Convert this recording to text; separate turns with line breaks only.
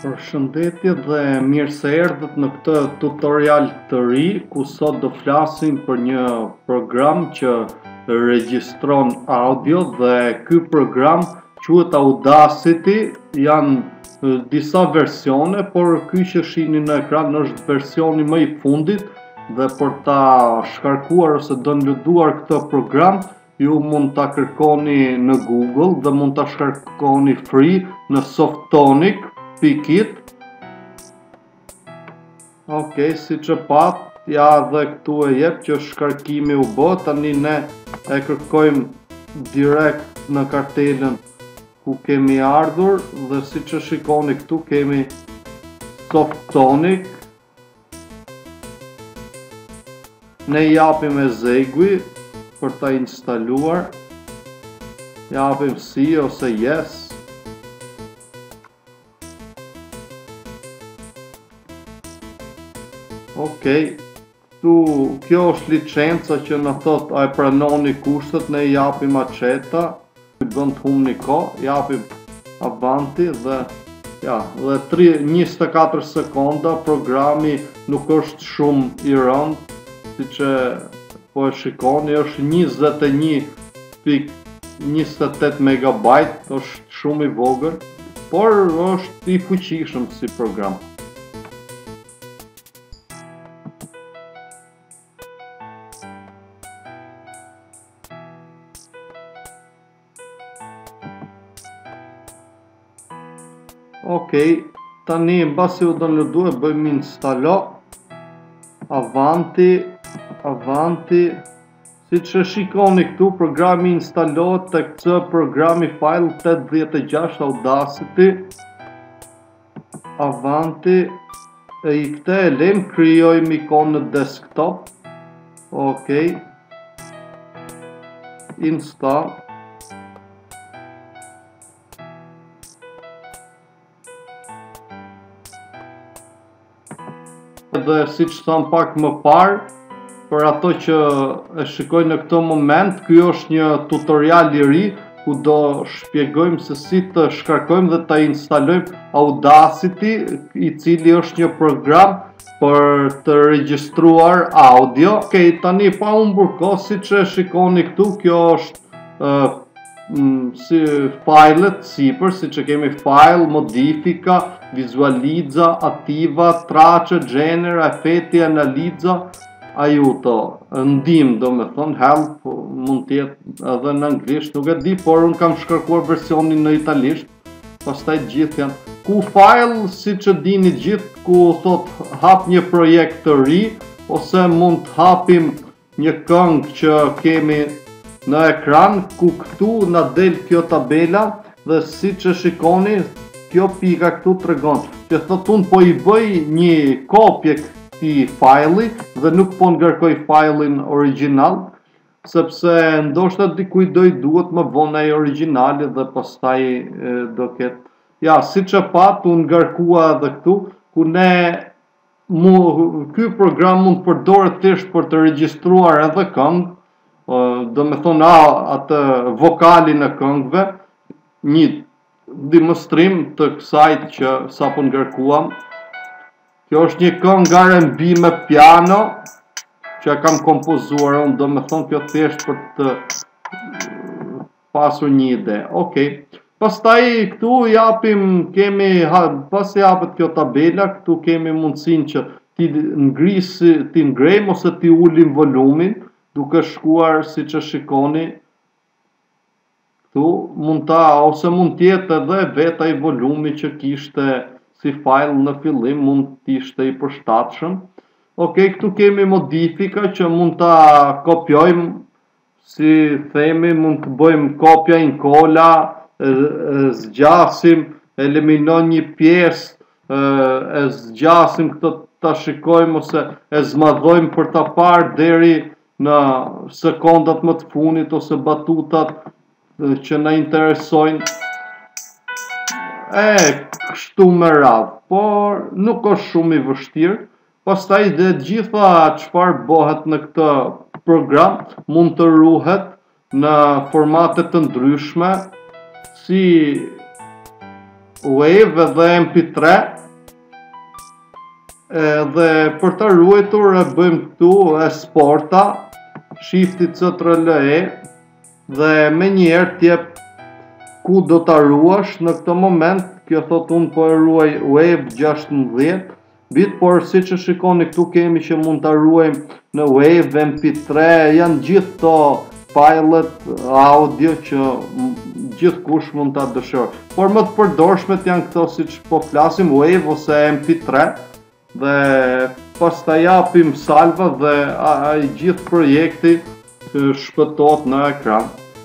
Përshëndetje dhe mirë se erdhët në këtë tutorial të ri, ku sot do flasim për një program që regjistron audio dhe ky program quhet Audacity. Janë disa versione, por ky që shihni në ekran është versioni më i fundit dhe për ta shkarkuar ose downloaduar këtë program ju mund ta kërkoni në Google dhe mund ta shkarkoni free në Softonic. Ok, si që pat, ja dhe këtu e jep që shkarkimi u bë, tani ne e kërkojmë direkt në kartelën ku kemi ardhur dhe si që shikoni këtu kemi Softonic. Ne japim e zegui për ta instaluar, japim si ose yes. Ok, kjo është licenca që në thot a e pranoni kushtet, ne japim aceta, të bën të humni kohë, japim avanti dhe 24 sekonda, programi nuk është shumë i rëndë, si që po e shikoni, është 21.28 MB, është shumë i vogël, por është i fuqishëm si program. Ok, tani mbasi u downloadu e bëjmë instalo, avanti, si që shikoni këtu programi instalohet të këtë programi file 86 Audacity, avanti, e i këte e lem krijojmë ikonë në desktop, ok, install, dhe si që thamë pak më parë, për ato që e shikojnë në këto moment, kjo është një tutorial i ri, ku do shpjegojmë se si të shkarkojmë dhe të instalojmë Audacity, i cili është një program për të regjistruar audio. Ok, tani pa humbur kohë, si që shikoni këtu, kjo është si filet sipër, si që kemi file, modifika, vizualiza, attiva, trace, genera, effetti, analiza, aiuto, ndim, do me thonë, help, mund tjetë edhe në anglisht, nuk e di, por unë kam shkarkuar versionin në italisht, pastaj gjithë janë. Ku file, si që dini gjithë, ku thot hap një projekt të ri, ose mund të hapim një këngë që kemi në ekran, ku këtu na del kjo tabela dhe si që shikoni, kjo pika këtu të regon që thot unë po i bëj një kopje këti fajli dhe nuk po ngarkoj fajlin original, sepse ndoshta dikuj do i duhet më vonë ai originali dhe pastaj do ketë. Ja, si që pat, unë ngarkua edhe këtu, ku ky program mund përdoret thjesht për të regjistruar edhe këngë, do me thonë atë vokalin e këngëve, një demonstrim të kësaj që sapo ngarkuam. Kjo është një këngë R&B me piano që e kam kompozuar unë, do me thonë kjo thjesht për të pasur një ide. Ok, pastaj këtu pas japet kjo tabela, këtu kemi mundësin që ti ngrejmë ose ti ulim volumin, duke shkuar si që shikoni këtu, mund tjetë edhe veta i volumi që kishte si file në fillim, mund t'ishte i përshtatshëm. Ok, këtu kemi modifika që mund ta kopjojmë, si themi, mund të bëjmë kopja inkolla, zgjasim, eliminon një pjesë, e zgjasim këtë ta shikojmë ose e zmadhojmë për ta parë deri në sekondat më të funit ose batutat që na interesojnë, kështu me radhë, por nuk është shumë i vështirë. Pastaj dhe gjitha çfarë bëhet në këtë program mund të ruhet në formate të ndryshme, si Wave dhe MP3, Dhe për të ruajtur e bëjmë këtu esporta, shifti CTRL-E dhe me njerë tjep ku do të ruash në këtë moment. Kjo thot unë po e ruaj Wave 16 bit, por si që shikoni këtu kemi që mund të ruajmë në Wave, MP3, janë gjithë to filet audio që gjithë kush mund të dëshirë. Por më të përdorshmet janë këto si që po flasim, Wave ose MP3, dhe pas të japim salva dhe ai gjithë projekti shpëtot në ekran.